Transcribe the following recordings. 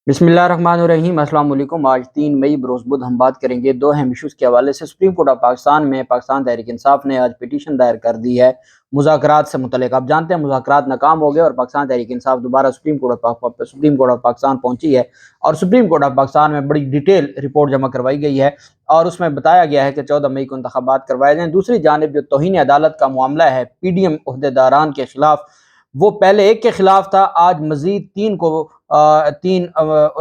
बिस्मिल्लाहिर्रहमानिर्रहीम। अस्सलाम वालेकुम। आज 3 मई बरोज़ बुध हम बात करेंगे दो अहम इशूज़ के हवाले से। सुप्रीम कोर्ट ऑफ पाकिस्तान में पाकिस्तान तहरीक इंसाफ ने आज पिटीशन दायर कर दी है मुज़ाकरात से मुतल्लिक़। आप जानते हैं मुज़ाकरात नाकाम हो गए और पाकिस्तान तहरीक इंसाफ दोबारा सुप्रीम कोर्ट ऑफ पाकिस्तान पहुंची है और सुप्रीम कोर्ट ऑफ पाकिस्तान में बड़ी डिटेल रिपोर्ट जमा करवाई गई है और उसमें बताया गया है कि 14 मई को इंतखाबात करवाए जाएँ। दूसरी जानिब जो तौहीन अदालत का मामला है PDM ओहदेदारान के खिलाफ, वो पहले एक के खिलाफ था, आज मजीद तीन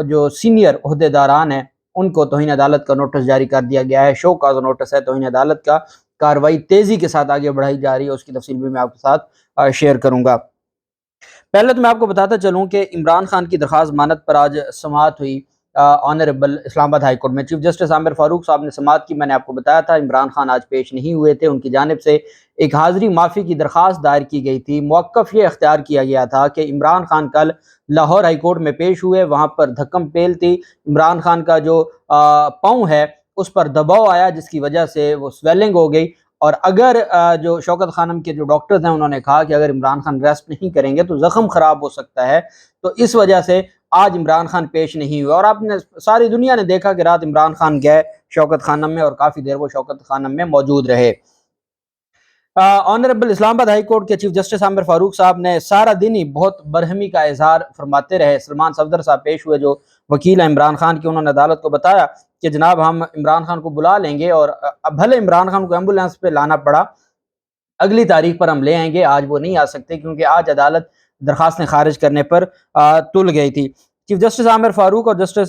जो सीनियर ओहदेदारान हैं उनको तौहीन अदालत का नोटिस जारी कर दिया गया है। शो काज नोटिस है तौहीन अदालत का। कार्रवाई तेजी के साथ आगे बढ़ाई जा रही है, उसकी तफसील भी मैं आपके साथ शेयर करूंगा। पहले तो मैं आपको बताता चलूं कि इमरान खान की दरख्वास्त मानत पर आज समाअत हुई ऑनरेबल इस्लामाबाद हाई कोर्ट में। चीफ जस्टिस आमिर फारूक साहब ने समाअत की। मैंने आपको बताया था इमरान खान आज पेश नहीं हुए थे, उनकी जानिब से एक हाज़री माफ़ी की दरख्वास्त दायर की गई थी। मौक़िफ़ ये इख्तियार किया गया था कि इमरान खान कल लाहौर हाई कोर्ट में पेश हुए, वहाँ पर धक्कम पेल थी। इमरान खान का जो पाँव है उस पर दबाव आया जिसकी वजह से वो स्वेलिंग हो गई और अगर जो शौकत खानम के जो डॉक्टर्स हैं उन्होंने कहा कि अगर इमरान खान रेस्ट नहीं करेंगे तो ज़ख्म ख़राब हो सकता है, तो इस वजह से आज इमरान खान पेश नहीं हुए। और आपने सारी दुनिया ने देखा कि रात इमरान खान गए शौकत खानम में और काफ़ी देर वो शौकत खानम में मौजूद रहे। ऑनरेबल इस्लामाबाद हाई कोर्ट के चीफ जस्टिस आमिर फारूक साहब ने सारा दिन ही बहुत बरहमी का इजहार फरमाते रहे। सलमान सफदर साहब पेश हुए जो वकील हैं इमरान खान के, उन्होंने अदालत को बताया कि जनाब हम इमरान खान को बुला लेंगे और भले इमरान खान को एम्बुलेंस पे लाना पड़ा, अगली तारीख पर हम ले आएंगे, आज वो नहीं आ सकते क्योंकि आज अदालत दरखास्तें खारिज करने पर तुल गई थी। चीफ जस्टिस आमिर फारूक और जस्टिस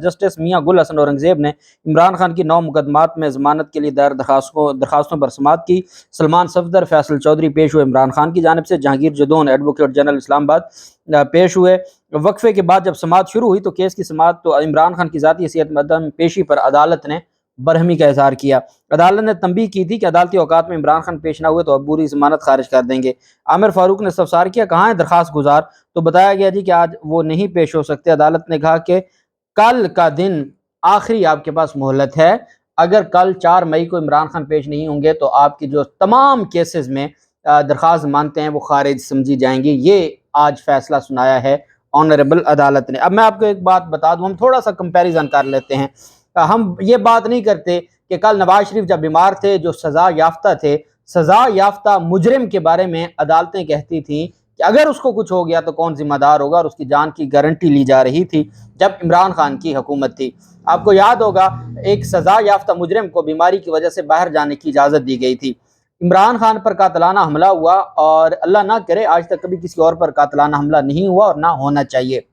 जस्टिस मियां गुल हसन औरंगजेब ने इमरान खान की 9 मुकदमात में ज़मानत के लिए दायर दरखास्तों पर समाअत की। सलमान सफदर, फैसल चौधरी पेश हुए इमरान खान की जानिब से। जहांगीर जदौन एडवोकेट जनरल इस्लामाबाद पेश हुए। वक्फे के बाद जब समाअत शुरू हुई तो केस की समाअत तो इमरान खान की ज़ाती हैसियत में अदम पेशी पर अदालत ने बरहमी का इजहार किया। अदालत ने तंबीह की थी कि अदालती औकात में इमरान खान पेश ना हुए तो अबूरी ज़मानत खारिज कर देंगे। आमिर फारूक ने इस्तफसार किया, कहाँ है दरखास्त गुजार, तो बताया गया जी कि आज वो नहीं पेश हो सकते। अदालत ने कहा कि कल का दिन आखिरी आपके पास मोहलत है, अगर कल 4 मई को इमरान खान पेश नहीं होंगे तो आपकी जो तमाम केसेस में दरखास्त मानते हैं वो खारिज समझी जाएंगी। ये आज फैसला सुनाया है ऑनरेबल अदालत ने। अब मैं आपको एक बात बता दूं, हम थोड़ा सा कंपैरिजन कर लेते हैं। हम ये बात नहीं करते कि कल नवाज शरीफ जब बीमार थे, जो सज़ा याफ्ता थे, सज़ा याफ्ता मुजरिम के बारे में अदालतें कहती थीं कि अगर उसको कुछ हो गया तो कौन जिम्मेदार होगा और उसकी जान की गारंटी ली जा रही थी जब इमरान खान की हुकूमत थी। आपको याद होगा एक सज़ा याफ्ता मुजरिम को बीमारी की वजह से बाहर जाने की इजाज़त दी गई थी। इमरान खान पर कातलाना हमला हुआ और अल्लाह ना करे आज तक कभी किसी और पर कातलाना हमला नहीं हुआ और ना होना चाहिए।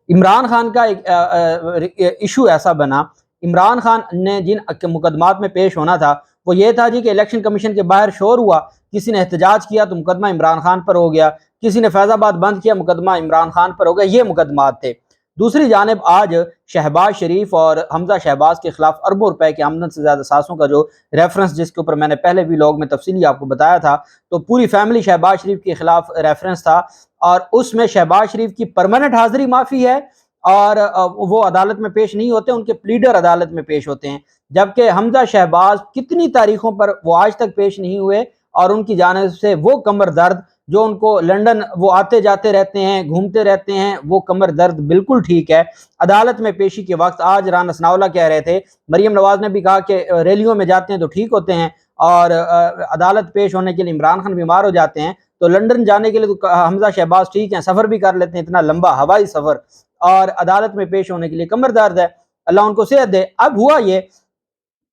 इमरान खान का एक इशू ऐसा बना, इमरान खान ने जिन मुकदमात में पेश होना था वो ये था जी कि इलेक्शन कमीशन के बाहर शोर हुआ, किसी ने एहतजाज किया तो मुकदमा इमरान खान पर हो गया, किसी ने फैज़ाबाद बंद किया मुकदमा इमरान खान पर हो गया, ये मुकदमात थे। दूसरी जानिब आज शहबाज शरीफ और हमजा शहबाज के खिलाफ अरबों रुपए की आमदन से ज़्यादा सासों का जो रेफरेंस, जिसके ऊपर मैंने पहले भी व्लॉग में तफसीली आपको बताया था, तो पूरी फैमिली शहबाज शरीफ के खिलाफ रेफरेंस था और उसमें शहबाज शरीफ की परमानेंट हाजिरी माफ़ी है और वो अदालत में पेश नहीं होते, उनके प्लीडर अदालत में पेश होते हैं। जबकि हमजा शहबाज कितनी तारीखों पर वो आज तक पेश नहीं हुए और उनकी जानिब से वो कमर दर्द जो उनको लंदन वो आते जाते रहते हैं, घूमते रहते हैं, वो कमर दर्द बिल्कुल ठीक है। अदालत में पेशी के वक्त आज राना सनाउल्लाह कह रहे थे, मरीम नवाज ने भी कहा कि रैलियों में जाते हैं तो ठीक होते हैं और अदालत पेश होने के लिए इमरान खान बीमार हो जाते हैं तो लंदन जाने के लिए तो हमजा शहबाज ठीक हैं, सफ़र भी कर लेते हैं, इतना लंबा हवाई सफ़र, और अदालत में पेश होने के लिए कमर दर्द है, अल्लाह उनको सेहत दे। अब हुआ ये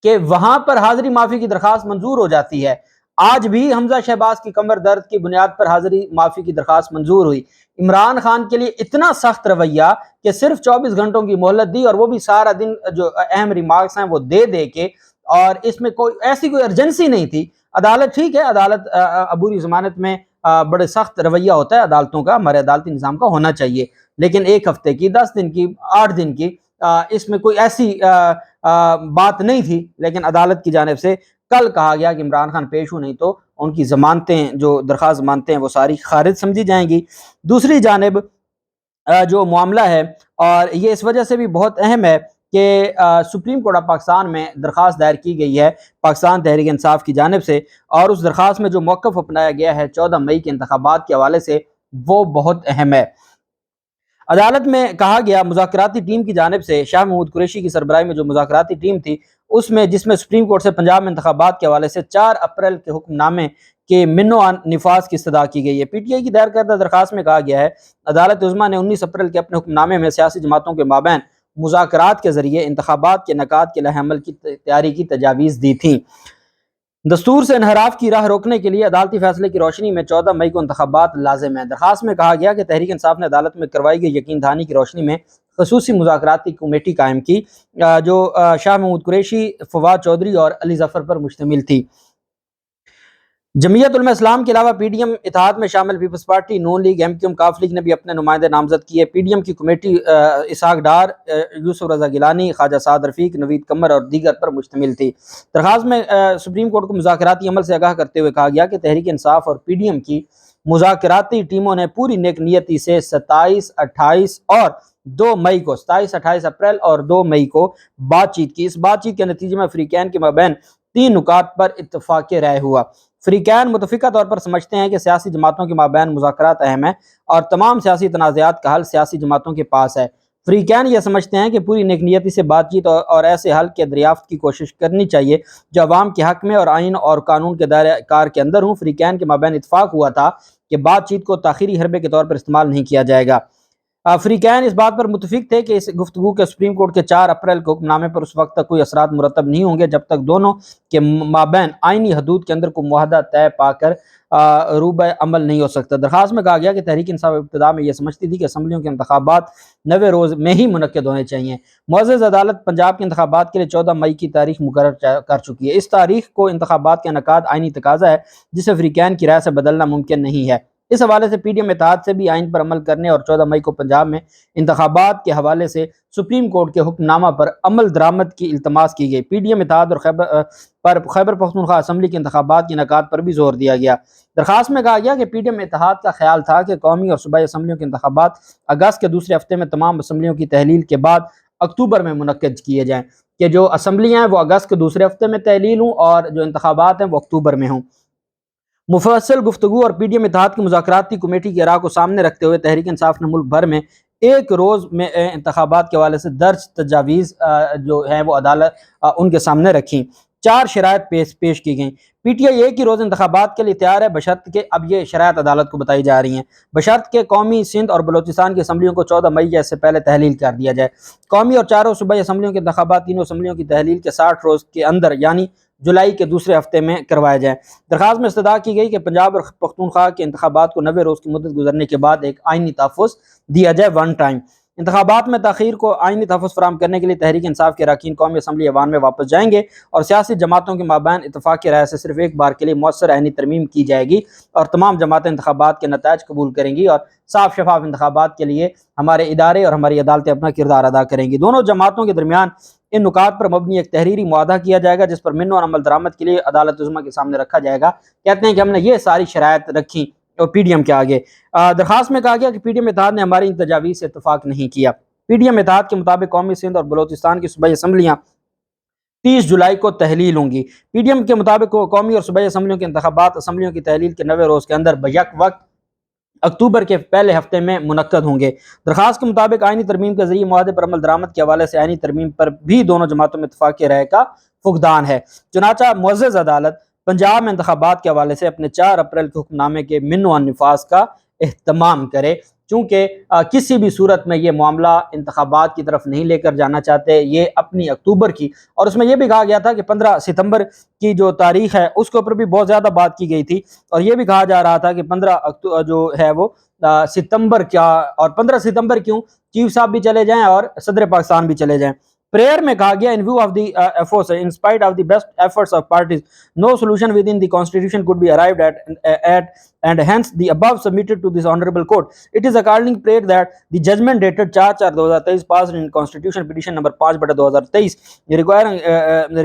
कि वहां पर हाजिरी माफी की दरखास्त मंजूर हो जाती है। आज भी हमजा शहबाज की कमर दर्द की बुनियाद पर हाजिरी माफी की दरखास्त मंजूर हुई। इमरान खान के लिए इतना सख्त रवैया कि सिर्फ 24 घंटों की मोहलत दी और वो भी सारा दिन जो अहम रिमार्क्स हैं वो दे दे के, और इसमें कोई अर्जेंसी नहीं थी। अदालत ठीक है, अदालत अबूरी जमानत में बड़े सख्त रवैया होता है अदालतों का, हमारे अदालती निज़ाम का होना चाहिए, लेकिन 1 हफ्ते की, 10 दिन की, 8 दिन की, इसमें कोई ऐसी बात नहीं थी। लेकिन अदालत की जानिब से कल कहा गया कि इमरान खान पेश हो नहीं तो उनकी ज़मानतें, जो दरख्वास्त ज़मानतें हैं वो सारी खारिज समझी जाएंगी। दूसरी जानिब जो मामला है, और ये इस वजह से भी बहुत अहम है कि सुप्रीम कोर्ट ऑफ पाकिस्तान में दरख्वास्त दायर की गई है पाकिस्तान तहरीक इंसाफ की जानिब से, और उस दरख्वास्त में जो मौक़िफ़ अपनाया गया है 14 मई के इंतखाबात के हवाले से वो बहुत अहम है। عدالت میں کہا گیا مذاکراتی ٹیم کی جانب سے شاہ محمود قریشی کی سربراہی میں جو مذاکراتی ٹیم تھی جس میں سپریم کورٹ سے پنجاب میں انتخابات کے حوالے سے 4 اپریل کے حکم نامے کے منو نفاذ کی استدعا کی گئی ہے۔ پی ٹی آئی کی دائر کردہ درخواست میں کہا گیا ہے عدالت عظمیٰ نے 19 اپریل کے اپنے حکم نامے میں سیاسی جماعتوں کے مابین مذاکرات کے ذریعے انتخابات کے انعقاد کے لائحہ عمل کی تیاری کی تجاویز دی تھیں۔ دستور سے انحراف کی راہ روکنے کے لیے عدالتی فیصلے کی روشنی میں 14 مئی کو انتخابات لازم ہیں۔ درخواست میں کہا گیا کہ تحریک انصاف نے عدالت میں کروائی گئی یقین دہانی کی روشنی میں خصوصی مذاکراتی کمیٹی قائم کی جو شاہ محمود قریشی، فواد چودھری اور علی ظفر پر مشتمل تھی۔ جمعیت علماء اسلام کے علاوہ پی ڈی ایم اتحاد میں شامل پیپلز پارٹی، نون لیگ، ایم کیو ایم، کاف لیگ نے بھی اپنے نمائندے نامزد کیے۔ پی ڈی ایم کی کمیٹی اسحاق ڈار، یوسف رضا گیلانی، خواجہ سعد رفیق، نوید قمر اور دیگر پر مشتمل تھی۔ درخواست میں سپریم کورٹ کو مذاکراتی عمل سے آگاہ کرتے ہوئے کہا گیا کہ تحریک انصاف اور پی ڈی ایم کی مذاکراتی ٹیموں نے پوری نیک نیتی سے 27 اپریل اور 2 مئی کو بات چیت کی۔ اس بات چیت کے نتیجے میں فریقین کے مابین 3 نکات پر اتفاق رائے ہوا۔ فریقین متفقہ طور پر سمجھتے ہیں کہ سیاسی جماعتوں کے مابین مذاکرات اہم ہیں اور تمام سیاسی تنازعات کا حل سیاسی جماعتوں کے پاس ہے۔ فریقین یہ سمجھتے ہیں کہ پوری نیک نیتی سے بات چیت اور ایسے حل کے دریافت کی کوشش کرنی چاہیے جو عوام کے حق میں اور آئین اور قانون کے دائرہ کار کے اندر ہوں۔ فریقین کے مابین اتفاق ہوا تھا کہ بات چیت کو تاخیری حربے کے طور پر استعمال نہیں کیا جائے گا۔ فریقین اس بات پر متفق تھے کہ اس گفتگو کے سپریم کورٹ کے 4 اپریل کے حکم نامے پر اس وقت تک کوئی اثرات مرتب نہیں ہوں گے جب تک دونوں کے مابین آئینی حدود کے اندر کوئی معاہدہ طے پا کر روبہ عمل نہیں ہو سکتا۔ درخواست میں کہا گیا کہ تحریک انصاف ابتدا میں یہ سمجھتی تھی کہ اسمبلیوں کے انتخابات 9 روز میں ہی منعقد ہونے چاہیے۔ معزز عدالت پنجاب کے انتخابات کے لیے 14 مئی کی تاریخ مقرر کر چکی ہے۔ اس تاریخ کو انتخابات کا انعقاد آئینی تقاضا ہے جسے فریقین کی رائے سے بدلنا ممکن نہیں ہے۔ اس حوالے سے پی ڈی ایم اتحاد سے بھی آئین پر عمل کرنے اور 14 مئی کو پنجاب میں انتخابات کے حوالے سے سپریم کورٹ کے حکم نامہ پر عمل درآمد کی التماس کی گئی۔ پی ڈی ایم اتحاد اور خیبر پختونخوا اسمبلی کے انتخابات کے انعقاد پر بھی زور دیا گیا۔ درخواست میں کہا گیا کہ پی ڈی ایم اتحاد کا خیال تھا کہ قومی اور صوبائی اسمبلیوں کے انتخابات اگست کے دوسرے ہفتے میں تمام اسمبلیوں کی تحلیل کے بعد اکتوبر میں منعقد کیے جائیں، کہ جو اسمبلیاں ہیں وہ اگست کے دوسرے ہفتے میں تحلیل ہوں اور جو انتخابات ہیں وہ اکتوبر میں ہوں۔ مفصل گفتگو اور پی ڈی ایم اتحاد کی مذاکراتی کمیٹی کی آراء کو سامنے رکھتے ہوئے تحریک انصاف نے ملک بھر میں 1 روز میں انتخابات کے حوالے سے درج تجاویز جو ہیں وہ عدالت ان کے سامنے رکھیں۔ 4 شرائط پیش کی گئیں۔ پی ٹی آئی ایک ہی روز انتخابات کے لیے تیار ہے بشرط کہ اب یہ شرائط عدالت کو بتائی جا رہی ہیں، بشرط کہ قومی، سندھ اور بلوچستان کی اسمبلیوں کو 14 مئی یا اس سے پہلے تحلیل کر دیا جائے۔ قومی اور 4 صوبائی اسمبلیوں کے انتخابات تینوں اسمبلیوں کی تحلیل کے 60 روز کے اندر یعنی جولائی کے دوسرے ہفتے میں کروائے جائیں۔ درخواست میں استدعا کی گئی کہ پنجاب اور پختونخوا کے انتخابات کو 90 روز کی مدت گزرنے کے بعد ایک آئینی تحفظ دیا جائے، 1 ٹائم۔ انتخابات میں تاخیر کو آئینی تحفظ فراہم کرنے کے لیے تحریک انصاف کے اراکین قومی اسمبلی ایوان میں واپس جائیں گے اور سیاسی جماعتوں کے مابین اتفاق کی رائے سے صرف ایک بار کے لیے مؤثر آئینی ترمیم کی جائے گی اور تمام جماعتیں انتخابات کے نتائج قبول کریں گی اور صاف شفاف انتخابات کے لیے ہمارے ادارے اور ہماری عدالتیں اپنا کردار ادا کریں گی۔ دونوں جماعتوں کے درمیان ان نکات پر مبنی ایک تحریری معاہدہ کیا جائے گا جس پر منو اور عمل درآمد کے لیے عدالت عظمیٰ کے سامنے رکھا جائے گا۔ کہتے ہیں کہ ہم نے یہ ساری شرائط رکھی پی ڈی ایم کے آگے۔ درخواست میں کہا گیا کہ پی ڈی ایم اتحاد نے ہماری ان تجاویز سے اتفاق نہیں کیا۔ پی ڈی ایم اتحاد کے مطابق قومی، سندھ اور بلوچستان کی صوبائی اسمبلیاں 30 جولائی کو تحلیل ہوں گی۔ پی ڈی ایم کے مطابق قومی اور صوبائی اسمبلیوں کے انتخابات اسمبلیوں کی تحلیل کے 90 روز کے اندر بیک وقت اکتوبر کے پہلے ہفتے میں منعقد ہوں گے۔ درخواست کے مطابق آئینی ترمیم کے ذریعے معاہدے پر عمل درآمد کے حوالے سے آئینی ترمیم پر بھی دونوں جماعتوں میں اتفاق کی رائے کا فقدان ہے۔ چنانچہ معزز عدالت پنجاب میں انتخابات کے حوالے سے اپنے 4 اپریل کے حکم نامے کے منو نفاذ کا اہتمام کرے، چونکہ کسی بھی صورت میں یہ معاملہ انتخابات کی طرف نہیں لے کر جانا چاہتے، یہ اپنی اکتوبر کی، اور اس میں یہ بھی کہا گیا تھا کہ 15 ستمبر کی جو تاریخ ہے اس کے اوپر بھی بہت زیادہ بات کی گئی تھی، اور یہ بھی کہا جا رہا تھا کہ 15 جو ہے وہ ستمبر کیا، اور 15 ستمبر کیوں، چیف صاحب بھی چلے جائیں اور صدر پاکستان بھی چلے جائیں۔ پریئر میں کہا گیا in view of the efforts, in spite of the best efforts of parties, no solution within the constitution could be arrived at and hence the above submitted to this honorable court. It is accordingly prayed that the judgment dated 4/4/2023 passed in constitution petition number 5/2023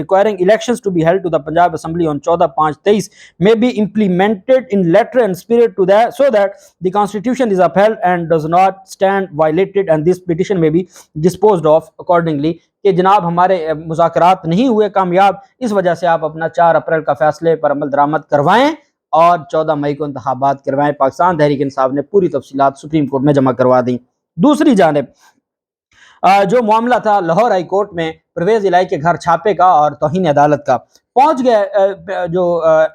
requiring elections to be held to the Punjab Assembly on 14/5/23 may be implemented in letter and spirit to that so that the constitution is upheld and does not stand violated, and this petition may be disposed of accordingly. کہ جناب ہمارے مذاکرات نہیں ہوئے کامیاب، اس وجہ سے آپ اپنا 4 اپریل کا فیصلے پر عمل درآمد کروائیں اور 14 مئی کو انتخابات کروائیں۔ پاکستان تحریک انصاف نے پوری تفصیلات سپریم کورٹ میں جمع کروا دیں۔ दूसरी जानिब जो मामला था लाहौर हाई कोर्ट में परवेज इलाही के घर छापे का और तौहीन अदालत का, पहुंच गए जो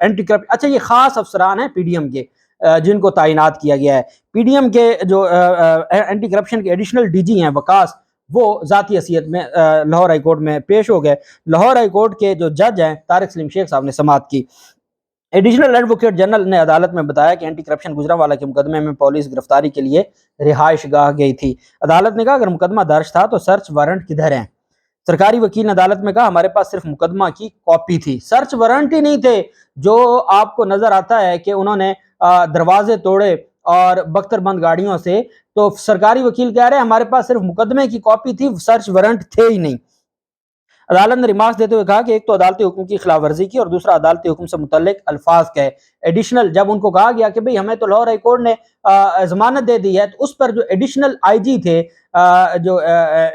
एंटी करप्शन, अच्छा ये खास अफसरान हैं पीडीएम के जिनको तैनात किया गया है। पीडीएम के जो एंटी करप्शन के एडिशनल डीजी हैं वकास, वो ज़ाती हैसियत में लाहौर हाई कोर्ट में पेश हो गए। लाहौर हाई कोर्ट के जो जज हैं तारिक सलीम शेख साहब ने समाअत की। एडिशनल एडवोकेट जनरल ने अदालत में बताया कि एंटी करप्शन गुजरांवाला के मुकदमे में पुलिस गिरफ्तारी के लिए रिहाइश गाह गई थी। अदालत ने कहा अगर मुकदमा दर्ज था तो सर्च वारंट किधर हैं। सरकारी वकील ने अदालत में कहा हमारे पास सिर्फ मुकदमा की कॉपी थी, सर्च वारंट ही नहीं थे। जो आपको नजर आता है कि उन्होंने दरवाजे तोड़े और बख्तरबंद गाड़ियों से, तो सरकारी वकील कह रहे हैं हमारे पास सिर्फ मुकदमे की कॉपी थी, सर्च वारंट थे ही नहीं। अदालत ने रिमार्क्स देते हुए कहा कि एक तो अदालती हुक्म की खिलाफ वर्जी की और दूसरा अदालती हुक्म से मुतल्लिक अल्फाज का है। एडिशनल जब उनको कहा गया कि भाई हमें तो लाहौर हाई कोर्ट ने जमानत दे दी है, तो उस पर जो एडिशनल आईजी थे, जो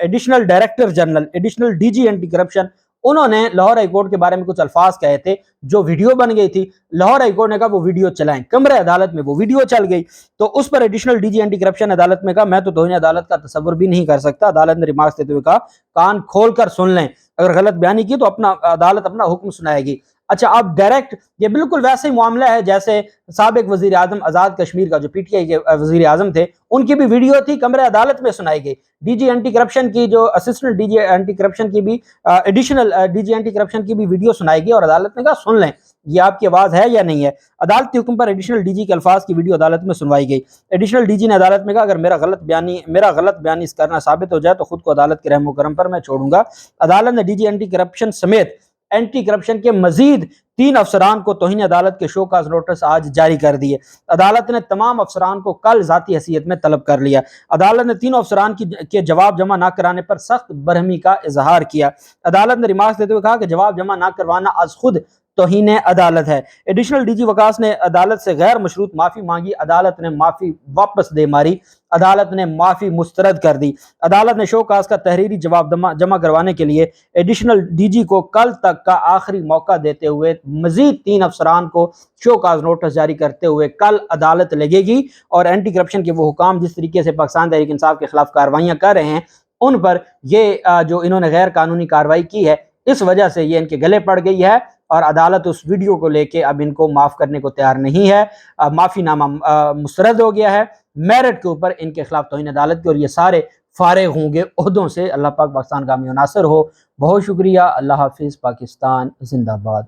additional director general, additional DG anti corruption, उन्होंने लाहौर हाई कोर्ट के बारे में कुछ अल्फाज कहे थे जो वीडियो बन गई थी। लाहौर हाई कोर्ट ने कहा वो वीडियो चलाएं, कमरे अदालत में वो वीडियो चल गई। तो उस पर एडिशनल डीजी एंटी करप्शन अदालत में कहा मैं तो तौहीन अदालत का तसव्वुर भी नहीं कर सकता। अदालत ने रिमार्क्स देते हुए कहा कान खोल कर सुन लें, अगर गलत बयानी की तो अपना अदालत अपना हुक्म सुनाएगी। अच्छा, अब डायरेक्ट ये बिल्कुल वैसे ही मामला है जैसे साबिक वजीर आजम आजाद कश्मीर का जो पीटीआई के वजीर आजम थे, उनकी भी वीडियो थी, कमरे अदालत में सुनाई गई। डीजी एंटी करप्शन की जो असिस्टेंट डीजी एंटी करप्शन की भी एडिशनल डीजी एंटी करप्शन की भी वीडियो सुनाई गई और अदालत ने कहा सुन लें ये आपकी आवाज है या नहीं है। अदालती हुक्म पर एडिशनल डीजी के अल्फाज की वीडियो अदालत में सुनवाई गई। एडिशनल डीजी ने अदालत में कहा अगर मेरा गलत बयानी करना साबित हो जाए तो खुद को अदालत के रहमो करम पर मैं छोड़ूंगा। अदालत ने डीजी एंटी करप्शन समेत एंटी करप्शन के मजीद 3 अफसरान को तौहीन अदालत के शोकाज नोटिस आज जारी कर दिए। अदालत ने तमाम अफसरान को कल जाती हैसियत में तलब कर लिया। अदालत ने 3 अफसरान के जवाब जमा न कराने पर सख्त बरहमी का इजहार किया। अदालत ने रिमार्क्स देते हुए कहा कि जवाब जमा न करवाना आज खुद तौहीन अदालत है। एडिशनल डीजी वकास ने अदालत से गैर मशरूत माफी मांगी, अदालत ने माफी वापस दे मारी, अदालत ने माफी मुस्तरद कर दी। अदालत ने शोकाज का तहरीरी जवाब जमा करवाने के लिए एडिशनल डीजी को कल तक का आखिरी मौका देते हुए मजीद 3 अफसरान को शोकाज नोटिस जारी करते हुए कल अदालत लगेगी और एंटी करप्शन के वो हुकाम जिस तरीके से पाकिस्तान तहरीक इंसाफ के खिलाफ कार्रवाइयाँ कर रहे हैं, उन पर ये जो इन्होंने गैर कानूनी कार्रवाई की है, इस वजह से ये इनके गले पड़ गई है और अदालत उस वीडियो को लेके अब इनको माफ़ करने को तैयार नहीं है। माफ़ीनामा मुस्तरद हो गया है मेरिट के ऊपर इनके खिलाफ तौहीन अदालत की, और ये सारे फारिग होंगे ओहदों से। अल्लाह पाक पाकिस्तान का हामी नासर हो। बहुत शुक्रिया। अल्लाह हाफिज़। पाकिस्तान जिंदाबाद।